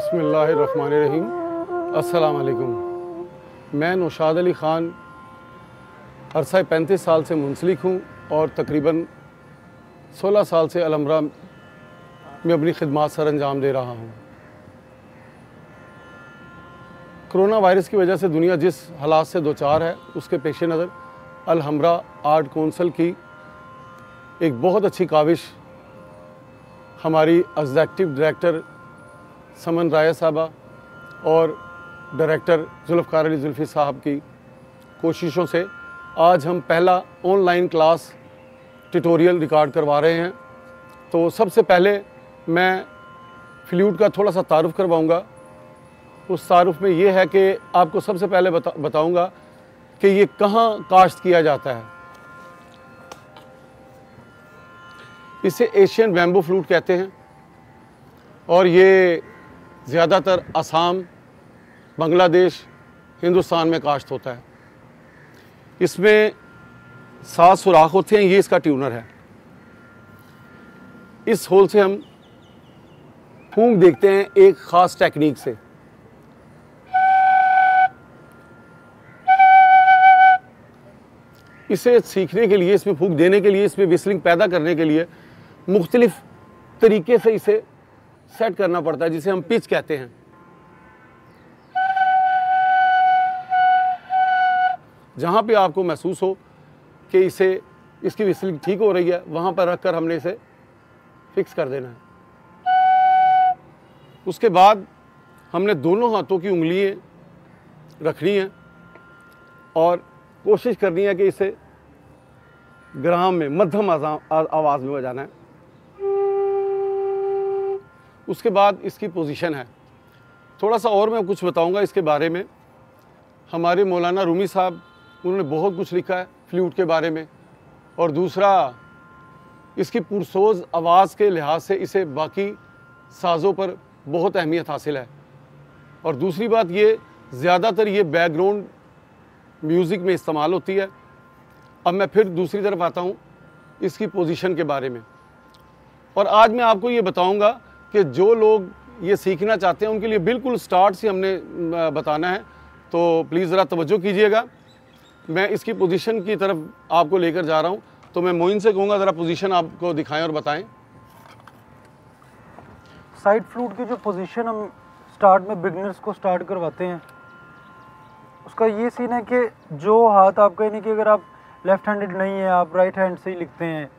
बिस्मिल्लाहिर्रहमानिर्रहीम। अस्सलाम वालेकुम। मैं नौशाद अली ख़ान अरसा 35 साल से मुंसलिक हूँ और तकरीबन 16 साल से अलहम्रा में अपनी खिदमात सर अंजाम दे रहा हूँ। कोरोना वायरस की वजह से दुनिया जिस हालात से दो चार है, उसके पेश नज़र अलहम्रा आर्ट कौंसल की एक बहुत अच्छी काविश हमारी एग्जेक्टिव डायरेक्टर समन राय साहबा और डायरेक्टर जुल्फ़कार अली जुल्फ़ी साहब की कोशिशों से आज हम पहला ऑनलाइन क्लास ट्यूटोरियल रिकॉर्ड करवा रहे हैं। तो सबसे पहले मैं फ्लूट का थोड़ा सा तारुफ़ करवाऊँगा। उस तारुफ़ में ये है कि आपको सबसे पहले बताऊँगा कि ये कहाँ काश्त किया जाता है। इसे एशियन बैम्बू फ्लूट कहते हैं और ये ज़्यादातर असम, बांग्लादेश, हिंदुस्तान में काश्त होता है। इसमें 7 सुराख होते हैं। ये इसका ट्यूनर है। इस होल से हम फूंक देखते हैं एक ख़ास टेक्निक से। इसे सीखने के लिए, इसमें फूंक देने के लिए, इसमें विस्लिंग पैदा करने के लिए मुख्तलिफ तरीके से इसे सेट करना पड़ता है, जिसे हम पिच कहते हैं। जहाँ पे आपको महसूस हो कि इसकी विस्लिंग ठीक हो रही है, वहाँ पर रखकर हमने इसे फिक्स कर देना है। उसके बाद हमने दोनों हाथों की उंगलियाँ रखनी हैं और कोशिश करनी है कि इसे ग्राम में मध्यम आवाज़ में बजाना है। उसके बाद इसकी पोजीशन है। थोड़ा सा और मैं कुछ बताऊंगा इसके बारे में। हमारे मौलाना रूमी साहब, उन्होंने बहुत कुछ लिखा है फ्लूट के बारे में। और दूसरा, इसकी पुरसोज आवाज़ के लिहाज से इसे बाकी साज़ों पर बहुत अहमियत हासिल है। और दूसरी बात ये, ज़्यादातर ये बैकग्राउंड म्यूज़िक में इस्तेमाल होती है। अब मैं फिर दूसरी तरफ आता हूँ इसकी पोजीशन के बारे में। और आज मैं आपको ये बताऊँगा कि जो लोग ये सीखना चाहते हैं उनके लिए बिल्कुल स्टार्ट से हमने बताना है। तो प्लीज़ ज़रा तवज्जो कीजिएगा। मैं इसकी पोजीशन की तरफ आपको लेकर जा रहा हूँ। तो मैं मोइन से कहूँगा ज़रा पोजीशन आपको दिखाएं और बताएं। साइड फ्लूट की जो पोजीशन हम स्टार्ट में बिगनर्स को स्टार्ट करवाते हैं, उसका ये सीन है कि जो हाथ आपका, यानी कि अगर आप लेफ़्ट हैंडेड नहीं है, आप राइट हैंड से ही लिखते हैं,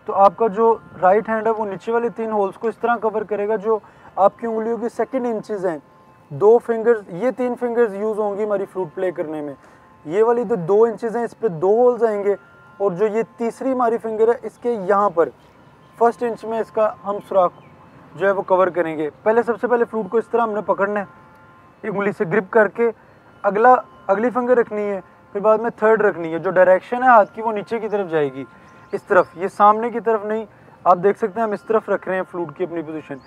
तो आपका जो राइट हैंड है वो नीचे वाले 3 होल्स को इस तरह कवर करेगा जो आपकी उंगलियों की सेकंड इंचेस हैं। 2 फिंगर्स, ये 3 फिंगर्स यूज़ होंगी हमारी फ्लूट प्ले करने में। ये वाली जो 2 इंचेस हैं, इस पर 2 होल्स आएंगे। और जो ये तीसरी हमारी फिंगर है, इसके यहाँ पर फर्स्ट इंच में इसका हम सुराख जो है वो कवर करेंगे। सबसे पहले फ्लूट को इस तरह हमने पकड़ना है, उंगली से ग्रिप करके। अगली फिंगर रखनी है, फिर बाद में थर्ड रखनी है। जो डायरेक्शन है हाथ की वो नीचे की तरफ जाएगी, इस तरफ, ये सामने की तरफ नहीं। आप देख सकते हैं हम इस तरफ रख रहे हैं फ्लूट की अपनी पोजीशन।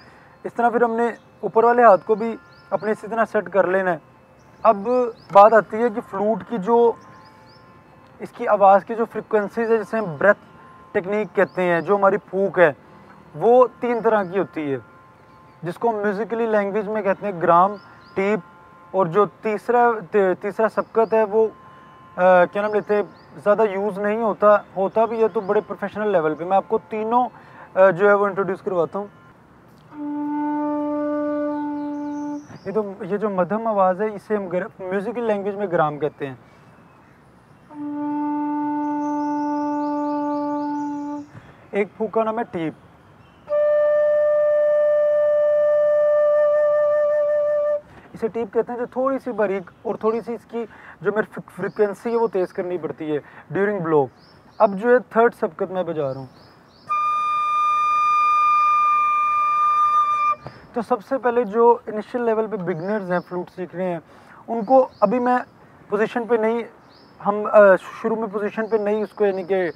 इस तरह फिर हमने ऊपर वाले हाथ को भी अपने इसी तरह सेट कर लेना है। अब बात आती है कि फ्लूट की जो इसकी आवाज़ की जो फ्रिक्वेंसीज है, जिसे हम ब्रेथ टेक्निक कहते हैं, जो हमारी फूंक है, वो 3 तरह की होती है, जिसको हम म्यूज़िकली लैंग्वेज में कहते हैं ग्राम, टीप। और जो तीसरा सबकत है वो क्या नाम लेते हैं, ज़्यादा यूज़ नहीं होता भी है तो बड़े प्रोफेशनल लेवल पे। मैं आपको तीनों जो है वो इंट्रोड्यूस करवाता हूँ। ये जो मध्यम आवाज़ है, इसे हम म्यूज़िकल लैंग्वेज में ग्राम कहते हैं। एक फूंक का नाम है टीप। इसे टीप कहते हैं, जो थोड़ी सी बारीक और थोड़ी सी इसकी जो मेरी फ्रिक्वेंसी है वो तेज़ करनी पड़ती है ड्यूरिंग ब्लो। अब जो है थर्ड सबकत मैं बजा रहा हूँ। तो सबसे पहले जो इनिशियल लेवल पे बिगनर्स हैं, फ्लूट सीख रहे हैं, उनको अभी मैं पोजीशन पे नहीं, हम शुरू में पोजीशन पे नहीं उसको यानी कि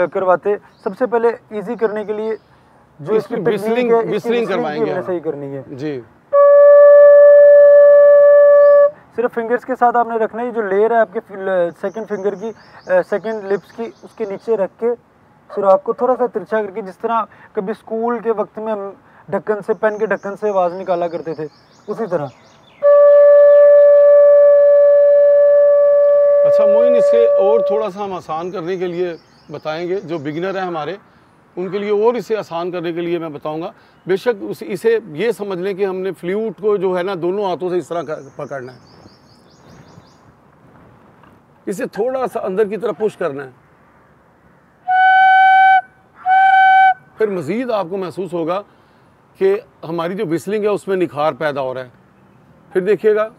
करवाते। सबसे पहले इजी करने के लिए जो इसकी विस्लिंग करवाएंगे, सही करनी है जी। सिर्फ फिंगर्स के साथ आपने रखना है। जो लेयर है आपके सेकंड फिंगर की, सेकंड लिप्स की, उसके नीचे रख के सुराख को थोड़ा सा तिरछा करके, जिस तरह कभी स्कूल के वक्त में ढक्कन से, पेन के ढक्कन से आवाज़ निकाला करते थे, उसी तरह। अच्छा मोइन, इसे और थोड़ा सा हम आसान करने के लिए बताएंगे, जो बिगिनर हैं हमारे उनके लिए, और इसे आसान करने के लिए मैं बताऊंगा। बेशक इसे ये समझ लें कि हमने फ्लूट को जो है ना दोनों हाथों से इस तरह पकड़ना है, इसे थोड़ा सा अंदर की तरफ पुश करना है, फिर मज़ीद आपको महसूस होगा कि हमारी जो विस्लिंग है उसमें निखार पैदा हो रहा है। फिर देखिएगा,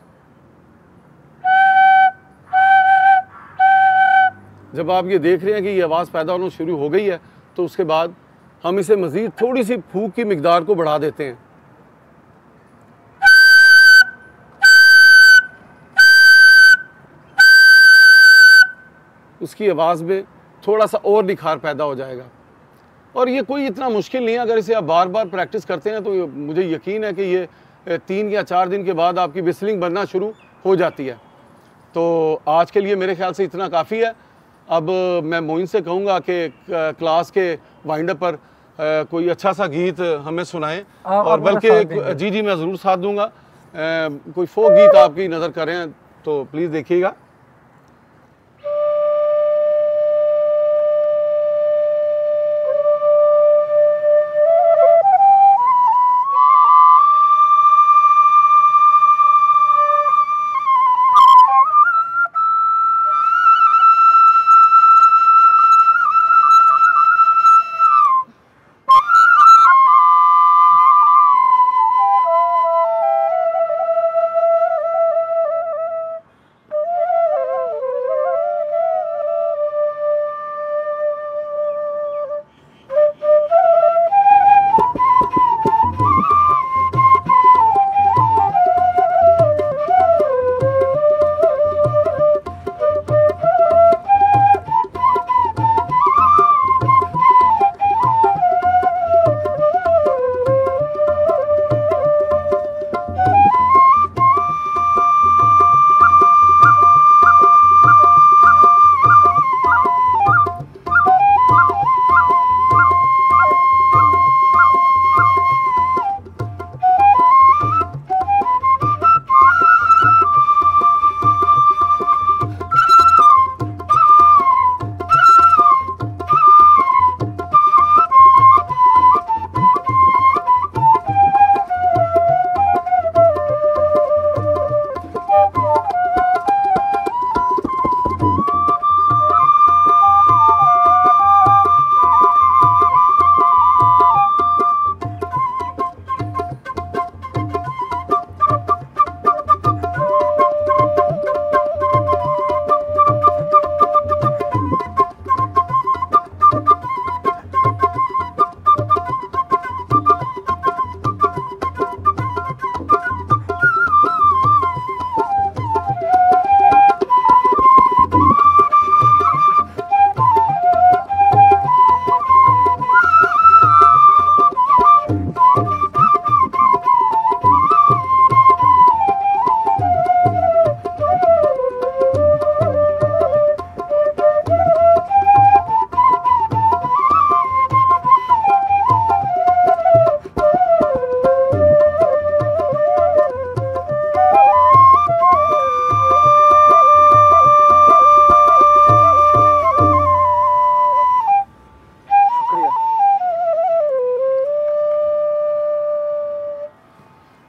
जब आप ये देख रहे हैं कि ये आवाज़ पैदा होना शुरू हो गई है, तो उसके बाद हम इसे मज़ीद थोड़ी सी फूंक की मिकदार को बढ़ा देते हैं। उसकी आवाज़ में थोड़ा सा और निखार पैदा हो जाएगा। और ये कोई इतना मुश्किल नहीं है, अगर इसे आप बार बार प्रैक्टिस करते हैं तो मुझे यकीन है कि ये 3 या 4 दिन के बाद आपकी विस्लिंग बनना शुरू हो जाती है। तो आज के लिए मेरे ख्याल से इतना काफ़ी है। अब मैं मोइन से कहूँगा कि क्लास के वाइंड अप पर कोई अच्छा सा गीत हमें सुनाएं, और बल्कि जी मैं ज़रूर साथ दूंगा। कोई फोक गीत आपकी नज़र कर रहे हैं तो प्लीज़ देखिएगा।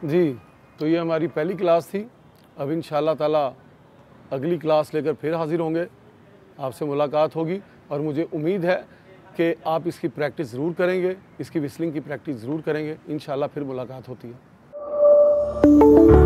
जी, तो ये हमारी पहली क्लास थी। अब इंशाअल्लाह ताला अगली क्लास लेकर फिर हाज़िर होंगे, आपसे मुलाकात होगी, और मुझे उम्मीद है कि आप इसकी प्रैक्टिस ज़रूर करेंगे, इसकी विस्लिंग की प्रैक्टिस ज़रूर करेंगे। इंशाअल्लाह फिर मुलाकात होती है।